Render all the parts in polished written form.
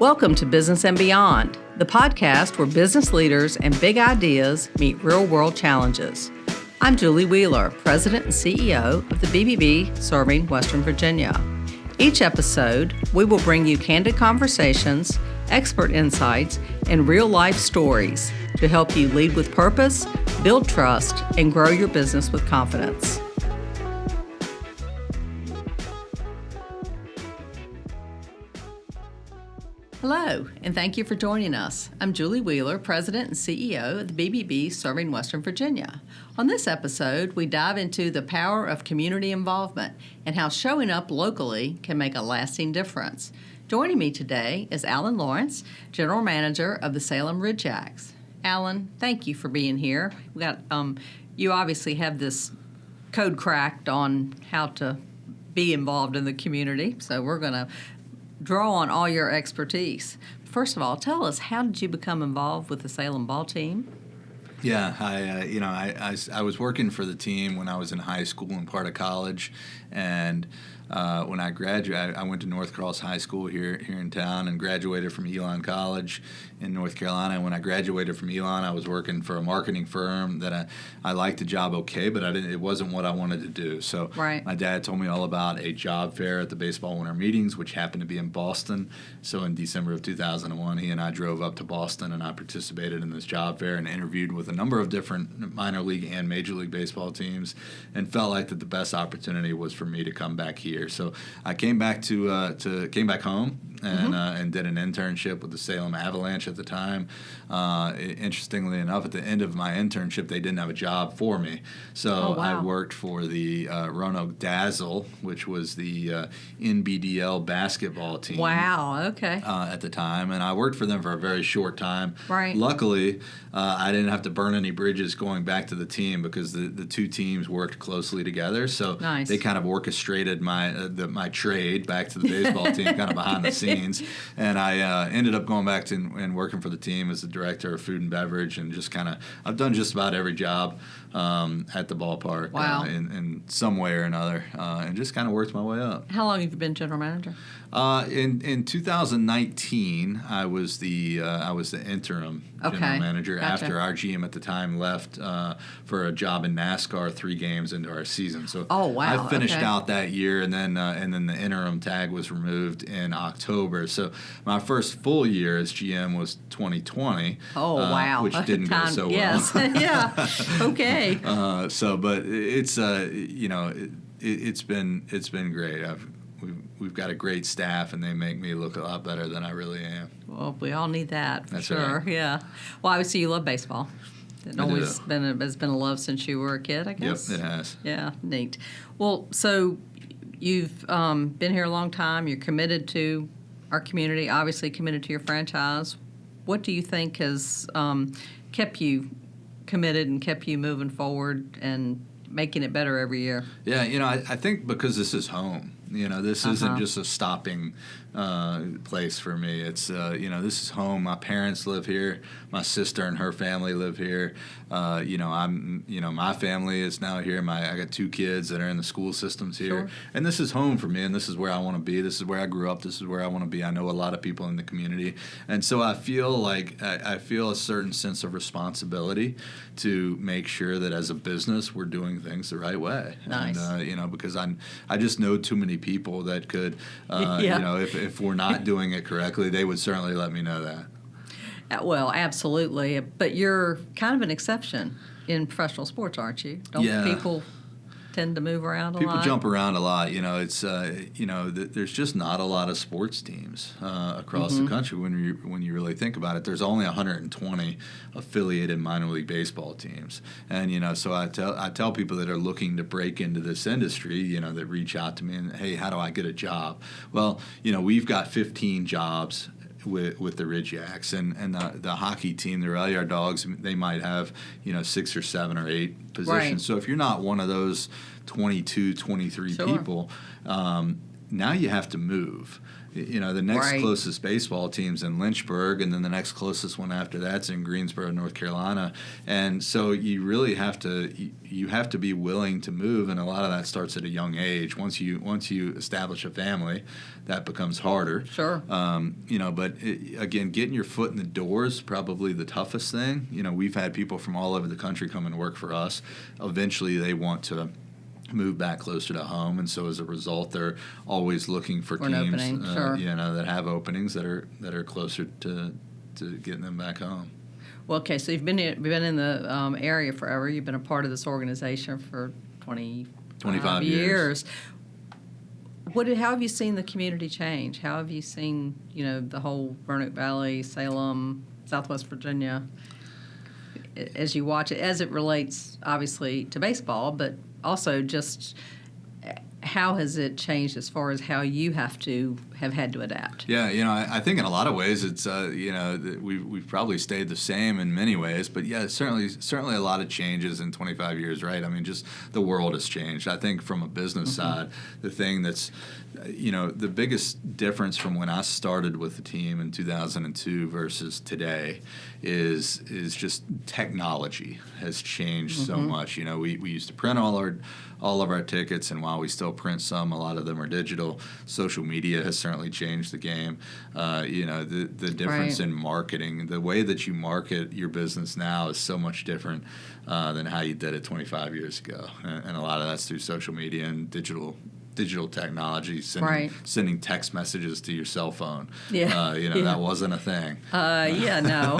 Welcome to Business and Beyond, the podcast where business leaders and big ideas meet real-world challenges. I'm Julie Wheeler, President and CEO of the BBB serving Western Virginia. Each episode, we will bring you candid conversations, expert insights, and real-life stories to help you lead with purpose, build trust, and grow your business with confidence. Hello, and thank you for joining us. I'm Julie Wheeler, President and CEO of the BBB serving Western Virginia. On this episode, we dive into the power of community involvement and how showing up locally can make a lasting difference. Joining me today is Alan Lawrence, General Manager of the Salem Ridge Yaks. Alan, thank you for being here. We got you obviously have this code cracked on how to be involved in the community, so we're going to draw on all your expertise. First of all, tell us, how did you become involved with the Salem ball team? Yeah, I was working for the team when I was in high school and part of college, and when I graduated, I went to North Cross High School here in town and graduated from Elon College in North Carolina. When I graduated from Elon, I was working for a marketing firm that I liked the job okay, but it wasn't what I wanted to do. So My dad told me all about a job fair at the baseball winter meetings, which happened to be in Boston. So in December of 2001, he and I drove up to Boston, and I participated in this job fair and interviewed with a number of different minor league and major league baseball teams, and felt like that the best opportunity was for me to come back here. So I came back came back home and did an internship with the Salem Avalanche at the time. Interestingly enough, at the end of my internship, they didn't have a job for me. So I worked for the Roanoke Dazzle, which was the NBDL basketball team. Wow, okay. At the time, and I worked for them for a very short time. Right. Luckily, I didn't have to burn any bridges going back to the team because the two teams worked closely together. So They kind of orchestrated my trade back to the baseball team, kind of behind the scenes. And I ended up going back to and working for the team as the director of food and beverage, and just I've done just about every job at the ballpark in some way or another, and just kind of worked my way up. How long have you been general manager? In 2019, I was the interim general manager after our GM at the time left for a job in NASCAR 3 games into our season. So I finished out that year, and then the interim tag was removed in October. So my first full year as GM was 2020. Which didn't go so well. Yes, yeah, okay. But it's been great. We've got a great staff, and they make me look a lot better than I really am. Well, we all need that, for That's sure. Right. Yeah. Well, obviously you love baseball. It's been a love since you were a kid, I guess. Yep, it has. Yeah, neat. Well, so you've been here a long time. You're committed to our community, obviously committed to your franchise. What do you think has kept you committed and kept you moving forward and making it better every year? Yeah, I think because this is home. This isn't just a stopping place for me. It's this is home. My parents live here. My sister and her family live here. My family is now here. I got 2 kids that are in the school systems here, Sure. And this is home for me. And this is where I want to be. This is where I grew up. This is where I want to be. I know a lot of people in the community, and so I feel like I feel a certain sense of responsibility to make sure that as a business we're doing things the right way. Nice. And because I just know too many people that could, if we're not doing it correctly, they would certainly let me know that. Well, absolutely. But you're kind of an exception in professional sports, aren't you? Don't people tend to move around a lot? People jump around a lot. It's there's just not a lot of sports teams across the country when you really think about it. There's only 120 affiliated minor league baseball teams, and so I tell people that are looking to break into this industry, that reach out to me and, hey, how do I get a job? Well, we've got 15 jobs with the Ridge Yaks, and the hockey team, the Rally Yard Dogs, they might have 6 or 7 or 8 positions. Right. So if you're not one of those 22, 23 Sure. people, now you have to move. The next Right. closest baseball team's in Lynchburg, and then the next closest one after that's in Greensboro, North Carolina. And so you really have to be willing to move, and a lot of that starts at a young age. Once you establish a family, that becomes harder. Sure. But again, getting your foot in the door is probably the toughest thing. We've had people from all over the country come and work for us. Eventually, they want to move back closer to home, and so as a result, they're always looking for an teams, opening, sure. that have openings that are closer to getting them back home. Well, okay, so you've been in the area forever. You've been a part of this organization for 25 years. How have you seen the community change? How have you seen, the whole Roanoke Valley, Salem, Southwest Virginia, as you watch it, as it relates, obviously, to baseball, but also just how has it changed as far as how you have had to adapt? Yeah, I think in a lot of ways it's we've probably stayed the same in many ways, but yeah, certainly a lot of changes in 25 years, right? I mean, just the world has changed. I think from a business side, the thing that's the biggest difference from when I started with the team in 2002 versus today is just technology has changed so much. We used to print all of our tickets, and while we still print some, a lot of them are digital. Social media has certainly changed the game. The difference in marketing, the way that you market your business now is so much different than how you did it 25 years ago, and a lot of that's through social media and digital technology, sending text messages to your cell phone. That wasn't a thing. No.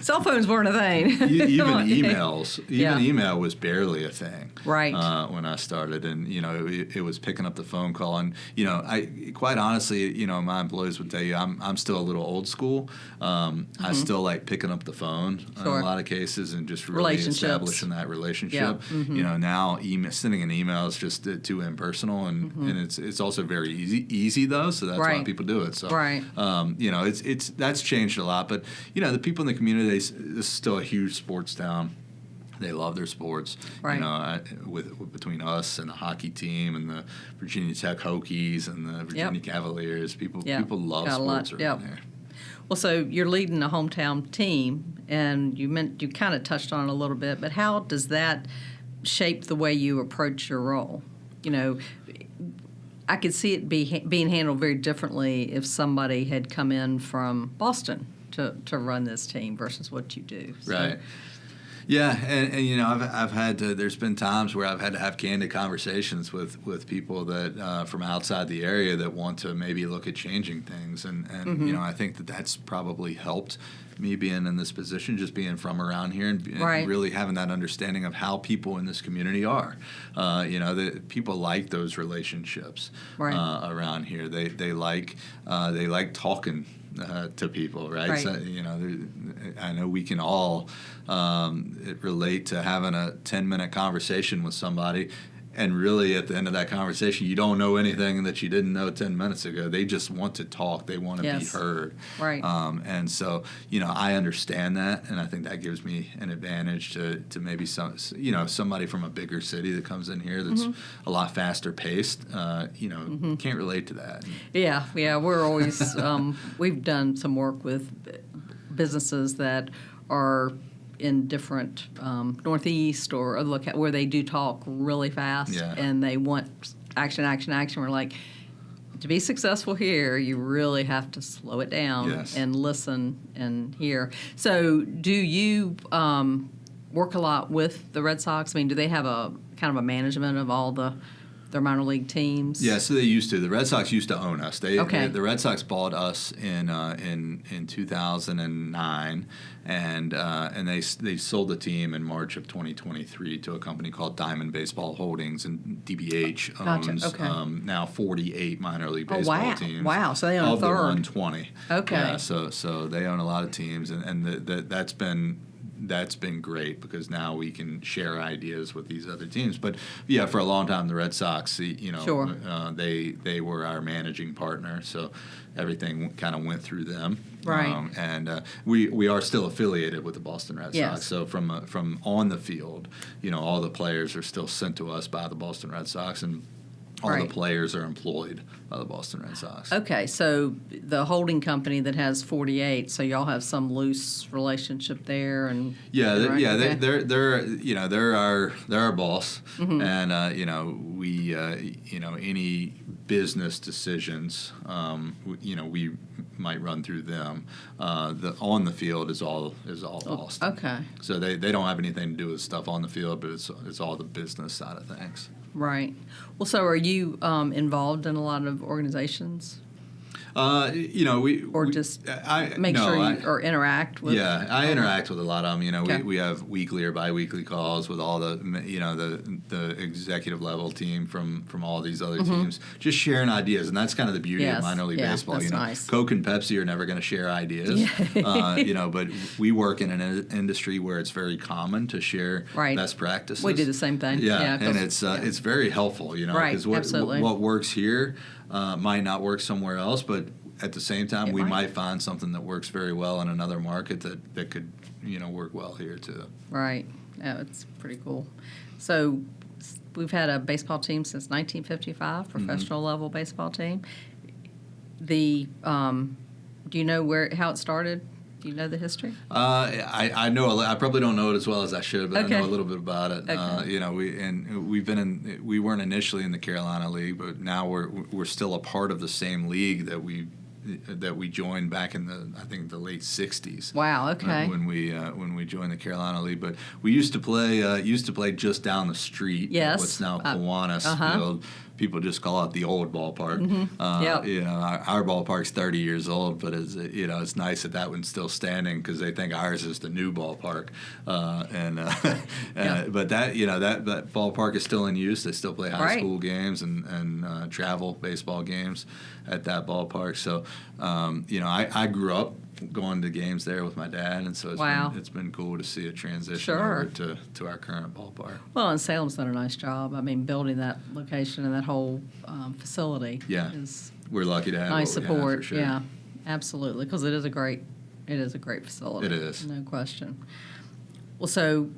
Cell phones weren't a thing. Even emails. Email was barely a thing. Right. When I started, and it was picking up the phone call, and I quite honestly, my employees would tell you I'm still a little old school. I still like picking up the phone in a lot of cases and just really establishing that relationship. Yeah. Now sending an email is just too impersonal, and it's also very easy though, so that's why people do it. So that's changed a lot, but the people in the community, this is still a huge sports town. They love their sports. Right. With between us and the hockey team and the Virginia Tech Hokies and the Virginia Cavaliers, people love sports around here. Well, so you're leading a hometown team, and you kind of touched on it a little bit, but how does that shape the way you approach your role? I could see it being handled very differently if somebody had come in from Boston to run this team versus what you do. So. Right. Yeah, and I've had to. There's been times where I've had to have candid conversations with people that from outside the area that want to maybe look at changing things, and I think that's probably helped me being in this position, just being from around here and really having that understanding of how people in this community are. That people like those relationships around here. They like talking to people, right? So, I know we can all relate to having a 10-minute conversation with somebody, and really at the end of that conversation, you don't know anything that you didn't know 10 minutes ago. They just want to talk. They want to be heard. Right. And so, I understand that, and I think that gives me an advantage to maybe somebody from a bigger city that comes in here that's a lot faster paced, can't relate to that. Yeah, we're always, we've done some work with businesses that are in different Northeast or other where they do talk really fast and they want action. We're like, to be successful here, you really have to slow it down and listen and hear. So do you work a lot with the Red Sox? I mean, do they have a kind of a management of all their minor league teams? Yeah, so they used to. The Red Sox used to own us. The Red Sox bought us in 2009, and they sold the team in March of 2023 to a company called Diamond Baseball Holdings, and DBH owns now 48 minor league baseball teams. Wow, so they own a third. Of the 120. Okay. Yeah, so they own a lot of teams, and that's been great because now we can share ideas with these other teams. But yeah, for a long time, the Red Sox, they were our managing partner, so everything kind of went through them. Right. And we are still affiliated with the Boston Red Sox. So from on the field, all the players are still sent to us by the Boston Red Sox, and all Right. the players are employed by the Boston Red Sox. Okay, so the holding company that has 48, so y'all have some loose relationship there, and Yeah, okay. they're our boss, Mm-hmm. and we any business decisions, we might run through them. The on the field is all Boston. Okay, So they don't have anything to do with stuff on the field, but it's all the business side of things. right. Well, so are you involved in a lot of organizations, or just or interact with? Yeah, I interact with a lot of them. Okay. We have weekly or biweekly calls with all the executive level team from all these other teams, just sharing ideas, and that's kind of the beauty of Yes, minor league yeah, baseball. that's nice. Coke and Pepsi are never going to share ideas. But we work in an industry where it's very common to share Right. best practices. We do the same thing. Yeah, and 'cause- it's very helpful. Right, because absolutely. what works here might not work somewhere else, but at the same time, It we might. might find something that works very well in another market that could, work well here too. Right. Yeah, it's pretty cool. So we've had a baseball team since 1955, professional level baseball team. Do you know how it started? Do you know the history? I know. I probably don't know it as well as I should, but Okay. I know a little bit about it. Okay. We weren't initially in the Carolina League, but now we're still a part of the same league that we joined back in the late '60s. Wow. Okay. When we joined the Carolina League, but we used to play just down the street. Yes. At what's now Kiwanis Field. People just call it the old ballpark. Yep. Our ballpark's 30 years old, but it's nice that one's still standing because they think ours is the new ballpark. But that ballpark is still in use. They still play high school games and travel baseball games at that ballpark. So I grew up going to games there with my dad, and so it's been cool to see a transition over to our current ballpark. Well, and Salem's done a nice job. I mean, building that location and that whole facility. Yeah. Is We're lucky to have nice what we have, support. for sure. Yeah, absolutely, because it is a great facility. It is. No question. Well, so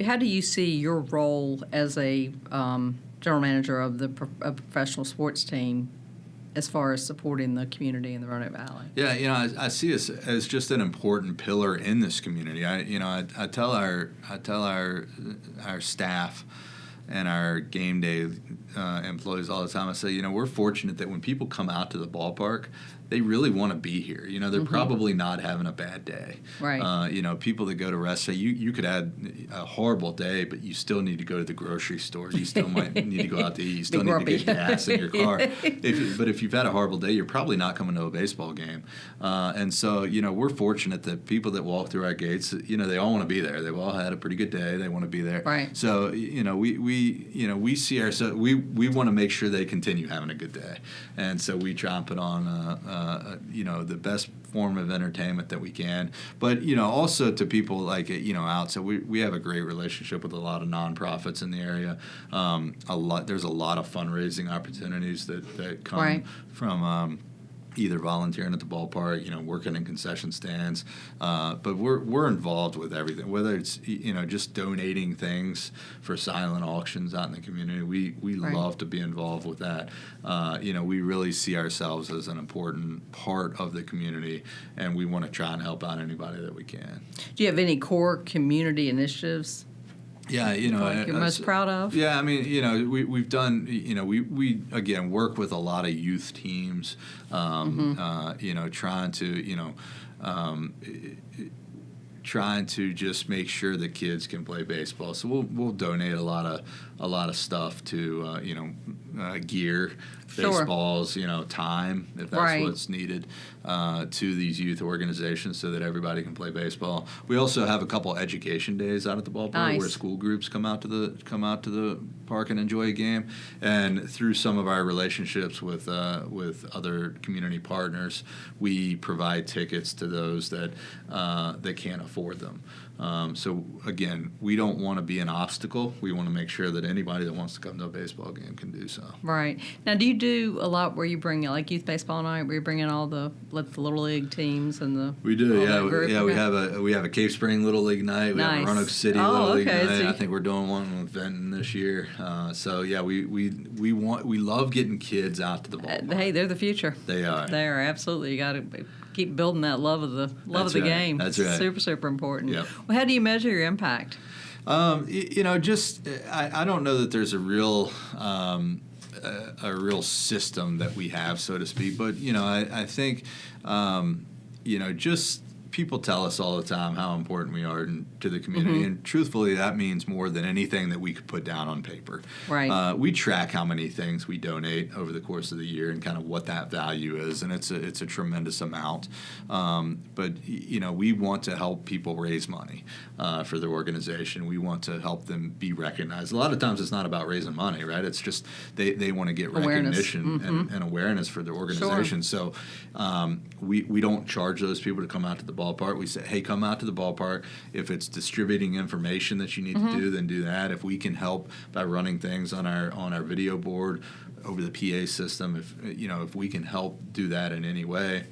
how do you see your role as a general manager of the a professional sports team as far as supporting the community in the Roanoke Valley? Yeah, I see us as just an important pillar in this community. I tell our staff and our game day employees all the time. I say, we're fortunate that when people come out to the ballpark, they really want to be here. They're probably not having a bad day. Right. People that go to restaurants, you could have a horrible day, but you still need to go to the grocery store. You still might need to go out to eat. You still need to get gas in your car. But if you've had a horrible day, you're probably not coming to a baseball game. And so, we're fortunate that people that walk through our gates, they all want to be there. They've all had a pretty good day. They want to be there. Right. So, we see ourselves, we want to make sure they continue having a good day. And so we try and put on the best form of entertainment that we can, but also to people like out. So we have a great relationship with a lot of nonprofits in the area. There's a lot of fundraising opportunities that come from either volunteering at the ballpark, working in concession stands, but we're involved with everything. Whether it's just donating things for silent auctions out in the community, we love to be involved with that. We really see ourselves as an important part of the community, and we want to try and help out anybody that we can. Do you have any core community initiatives? Yeah, you're most proud of? Yeah, I mean, we've done, we again work with a lot of youth teams, trying to just make sure that kids can play baseball. So we'll donate a lot of stuff to gear, baseballs, time if that's what's needed, to these youth organizations so that everybody can play baseball. We also have a couple education days out at the ballpark where school groups come out to the park and enjoy a game. And through some of our relationships with other community partners, we provide tickets to those that can't afford them. So again, we don't want to be an obstacle. We want to make sure that anybody that wants to come to a baseball game can do so. Right. Now, do you do a lot where you bring like youth baseball night, where you bring in all the little league teams and the? We do, yeah. We have a Cave Spring Little League night. We have a Roanoke City Little League night. So I think we're doing one with Benton this year. We love getting kids out to the ballpark. Hey, they're the future. They are. They are, absolutely. You got to keep building that love of the game. That's right. Super important. Yep. Well, how do you measure your impact? I don't know that there's a real system that we have, so to speak. But I think just people tell us all the time how important we are to the community, and truthfully, that means more than anything that we could put down on paper. Right. We track how many things we donate over the course of the year and kind of what that value is, and it's a tremendous amount. But we want to help people raise money for their organization. We want to help them be recognized. A lot of times, it's not about raising money, right? It's just they want to get recognition and awareness for their organization. Sure. So we don't charge those people to come out to the ballpark. We say, hey, come out to the ballpark. If it's distributing information that you need to do, then do that. If we can help by running things on our video board over the PA system, if we can help do that in any way,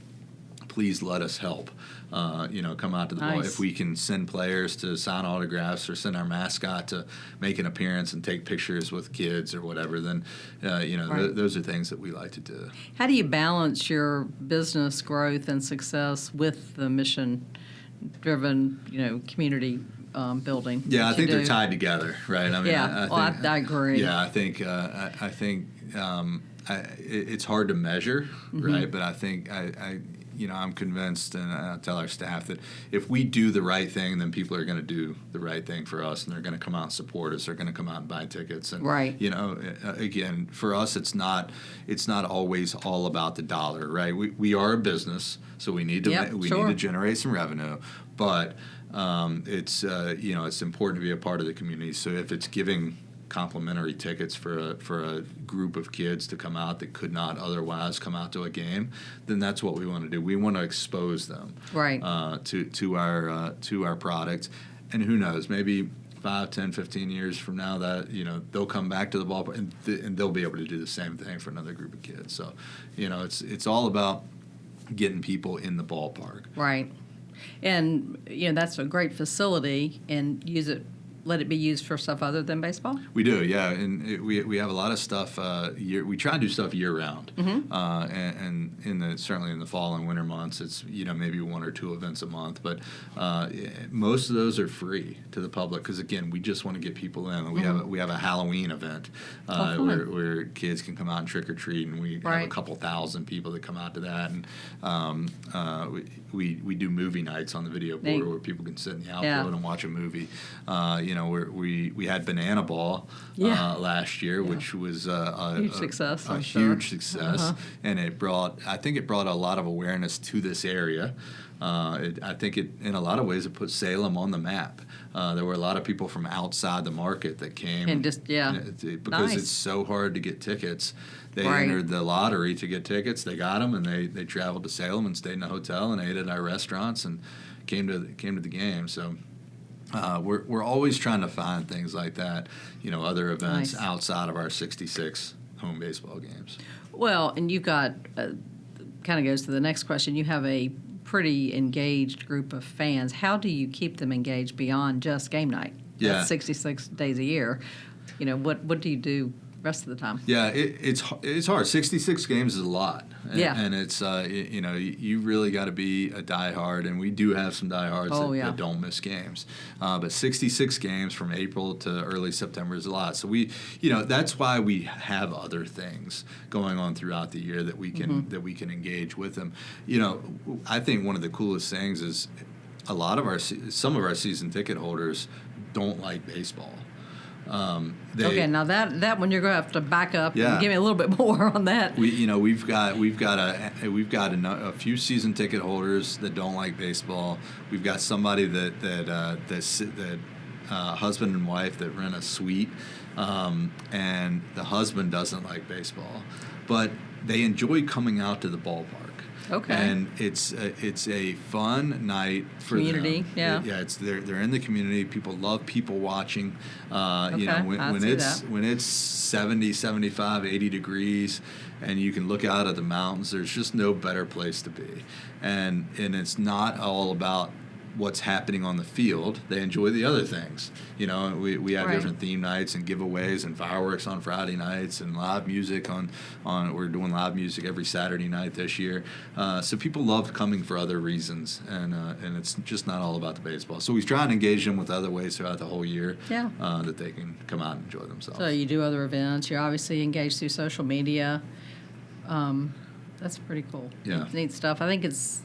please let us help. Come out to the ball. If we can send players to sign autographs or send our mascot to make an appearance and take pictures with kids or whatever, then those are things that we like to do. How do you balance your business growth and success with the mission-driven, community building? Yeah, I think they're tied together, right? I mean, I agree. Yeah, I think it's hard to measure, right? But I think I'm convinced, and I tell our staff that if we do the right thing, then people are going to do the right thing for us, and they're going to come out and support us. They're going to come out and buy tickets. And right. Again, for us, it's not always all about the dollar, right? We are a business, so we need to need to generate some revenue, but it's important to be a part of the community. So if it's giving complimentary tickets for a group of kids to come out that could not otherwise come out to a game, then that's what we want to do. We want to expose them to our product, and who knows, maybe 5, 10, 15 years from now that they'll come back to the ballpark and they'll be able to do the same thing for another group of kids. So it's all about getting people in the ballpark. Right. And that's a great facility, and let it be used for stuff other than baseball? We do, yeah, and we have a lot of stuff. We try to do stuff year round, and certainly in the fall and winter months, it's maybe 1 or 2 events a month. But most of those are free to the public because again, we just want to get people in. We have a Halloween event where kids can come out and trick or treat, and we have a couple thousand people that come out to that. And we do movie nights on the video board where people can sit in the outfield and watch a movie. We had Banana Ball last year, which was a huge success. Huge success, and it brought a lot of awareness to this area. I think in a lot of ways it put Salem on the map. There were a lot of people from outside the market that came, and because it's so hard to get tickets. They entered the lottery to get tickets. They got them, and they traveled to Salem and stayed in a hotel and ate at our restaurants and came to the game. So. We're always trying to find things like that, other events outside of our 66 home baseball games. Well, and you've got, kind of goes to the next question, you have a pretty engaged group of fans. How do you keep them engaged beyond just game night? That's 66 days a year. What do you do rest of the time? Yeah, it's hard. 66 games is a lot. And it's you really got to be a diehard, and we do have some diehards that don't miss games. But 66 games from April to early September is a lot. So that's why we have other things going on throughout the year that we can engage with them. I think one of the coolest things is some of our season ticket holders don't like baseball. Okay, now that one you're going to have to back up and give me a little bit more on that. We've got a few season ticket holders that don't like baseball. We've got somebody that husband and wife that rent a suite, and the husband doesn't like baseball, but they enjoy coming out to the ballpark. Okay. And it's a fun night for Community, them. yeah. Yeah, they're in the community. People love people watching. You know, when it's 70, 75, 80 degrees, and you can look out at the mountains, there's just no better place to be. And it's not all about what's happening on the field. They enjoy the other things. You know, we have different theme nights and giveaways and fireworks on Friday nights and live music on we're doing live music every Saturday night this year. So people love coming for other reasons, and it's just not all about the baseball. So we try and engage them with other ways throughout the whole year that they can come out and enjoy themselves. So you do other events. You're obviously engaged through social media. That's pretty cool. Yeah. Neat stuff. I think it's,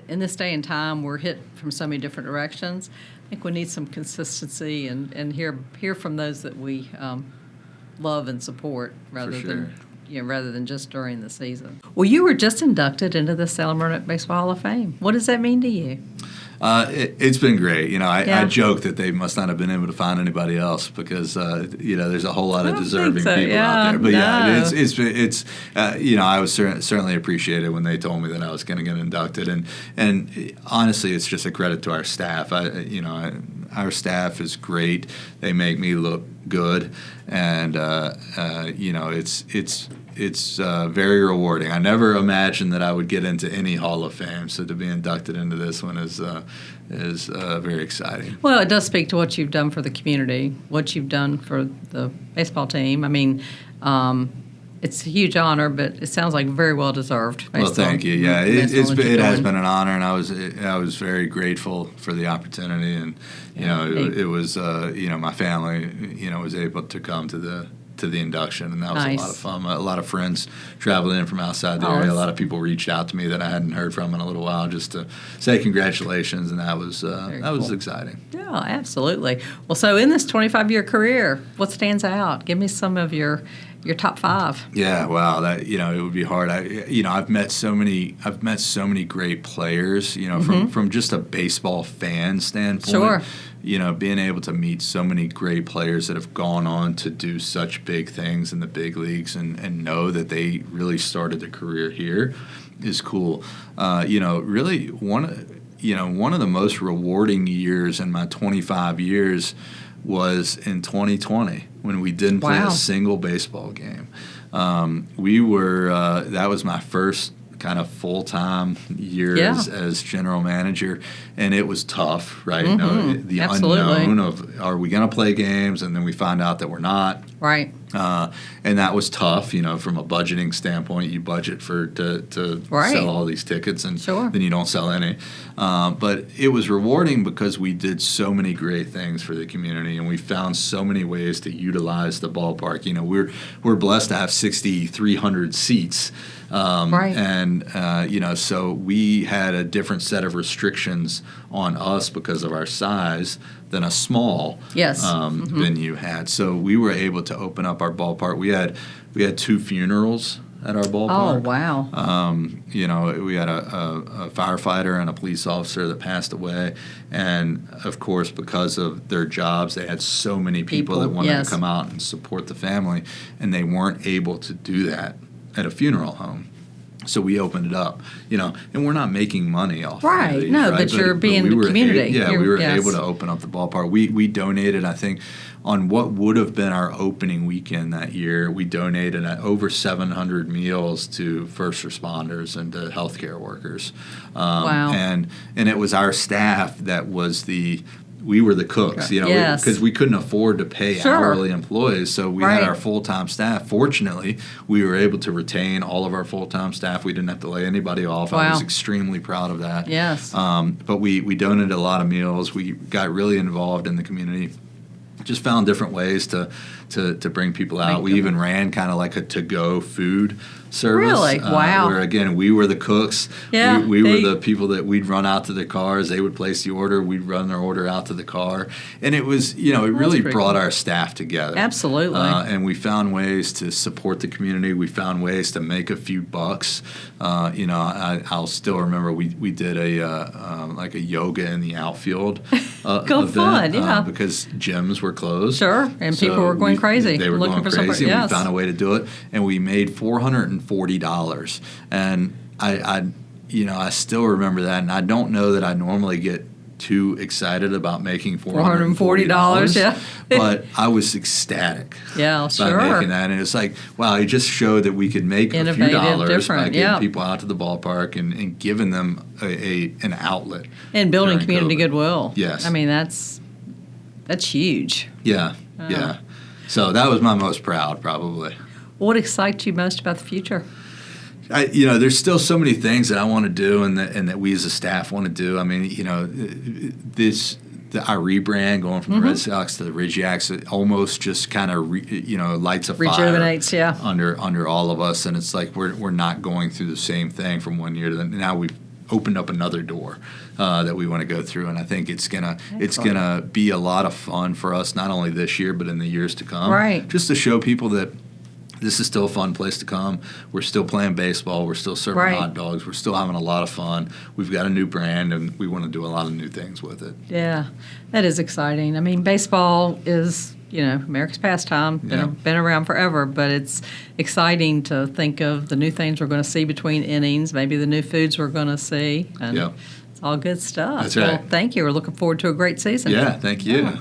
in this day and time, we're hit from so many different directions. I think we need some consistency and hear from those that we love and support rather than just during the season. Well, you were just inducted into the Salem Ridge Baseball Hall of Fame. What does that mean to you? It's been great. You know, I joke that they must not have been able to find anybody else because you know, there's a whole lot of deserving people out there. But it's you know, I was certainly appreciated when they told me that I was going to get inducted, and honestly, it's just a credit to our staff. Our staff is great. They make me look good, and you know, it's very rewarding. I never imagined that I would get into any Hall of Fame, so to be inducted into this one is very exciting. Well, it does speak to what you've done for the community, what you've done for the baseball team. I mean, it's a huge honor, but it sounds like very well deserved. Well, thank you. Yeah, it has been an honor, and I was very grateful for the opportunity, and you know, it was you know, my family, you know, was able to come to the induction, and that was a lot of fun. A lot of friends traveled in from outside the area. A lot of people reached out to me that I hadn't heard from in a little while just to say congratulations, and that was was exciting. Yeah, absolutely. Well, so in this 25-year career, what stands out? Give me some of your top 5. Yeah, wow, that, you know, it would be hard. I've met so many great players, you know, from just a baseball fan standpoint. Sure. You know, being able to meet so many great players that have gone on to do such big things in the big leagues and know that they really started their career here is cool. You know, really one of the most rewarding years in my 25 years was in 2020 when we didn't play a single baseball game. That was my first kind of full-time year as general manager, and it was tough, right? You know, the unknown of, are we going to play games, and then we find out that we're not. Right. And that was tough, you know, from a budgeting standpoint. You budget to sell all these tickets, and then you don't sell any. But it was rewarding because we did so many great things for the community, and we found so many ways to utilize the ballpark. You know, we're blessed to have 6,300 seats. And, you know, so we had a different set of restrictions on us because of our size than a small venue had. So we were able to open up our ballpark. We had 2 funerals at our ballpark. Oh, wow. You know, we had a firefighter and a police officer that passed away. And, of course, because of their jobs, they had so many people that wanted to come out and support the family, and they weren't able to do that at a funeral home. So we opened it up, you know, and we're not making money off of these, but you're being the community. We were able to open up the ballpark. We donated, I think, on what would have been our opening weekend that year, we donated over 700 meals to first responders and to healthcare workers. And it was our staff that was we were the cooks, you know, because we couldn't afford to pay hourly employees, so we had our full-time staff. Fortunately, we were able to retain all of our full-time staff. We didn't have to lay anybody off. I was extremely proud of that. Yes. But we donated a lot of meals. We got really involved in the community. Just found different ways to bring people out. We even ran kind of like a to-go food service. Really? Wow. Where, again, we were the cooks. Yeah, we were the people that we'd run out to their cars. They would place the order. We'd run their order out to the car. And it was, you know, it really brought our staff together. Absolutely. And we found ways to support the community. We found ways to make a few bucks. You know, I'll still remember we did like a yoga in the outfield event. Fun, yeah. Because gyms were closed. Sure, and people were going crazy. They were looking going for crazy, and yes. we found a way to do it, and we made $440. And I still remember that, and I don't know that I normally get too excited about making $440. Yeah. But I was ecstatic. Yeah, sure. By making that, and it's like, wow, it just showed that we could make a few dollars by getting people out to the ballpark and giving them an outlet. And building community goodwill. Yes. I mean, that's huge. Yeah, yeah. So that was my most proud, probably. What excites you most about the future? There's still so many things that I want to do and that we as a staff want to do. I mean, our rebrand going from the Red Sox to the Ridge Yaks, it almost just kind of lights a fire. Rejuvenates, yeah. Under all of us, and it's like we're not going through the same thing from one year to the now. We've opened up another door that we want to go through, and I think it's gonna be a lot of fun for us, not only this year but in the years to come. Right. Just to show people that this is still a fun place to come. We're still playing baseball. We're still serving hot dogs. We're still having a lot of fun. We've got a new brand, and we want to do a lot of new things with it. Yeah, that is exciting. I mean, baseball is, America's pastime. Been around forever, but it's exciting to think of the new things we're going to see between innings, maybe the new foods we're going to see. And it's all good stuff. That's right. Well, thank you. We're looking forward to a great season. Yeah, thank you. Yeah.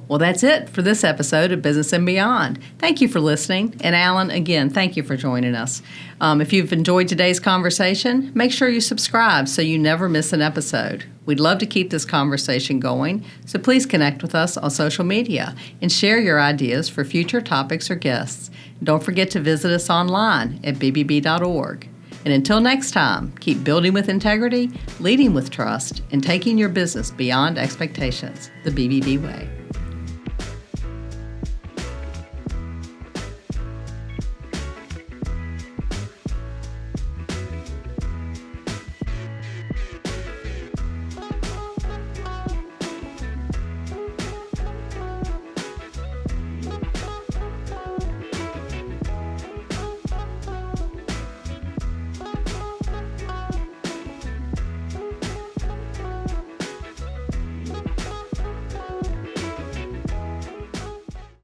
Well, that's it for this episode of Business and Beyond. Thank you for listening. And Alan, again, thank you for joining us. If you've enjoyed today's conversation, make sure you subscribe so you never miss an episode. We'd love to keep this conversation going, so please connect with us on social media and share your ideas for future topics or guests. And don't forget to visit us online at bbb.org. And until next time, keep building with integrity, leading with trust, and taking your business beyond expectations the BBB way.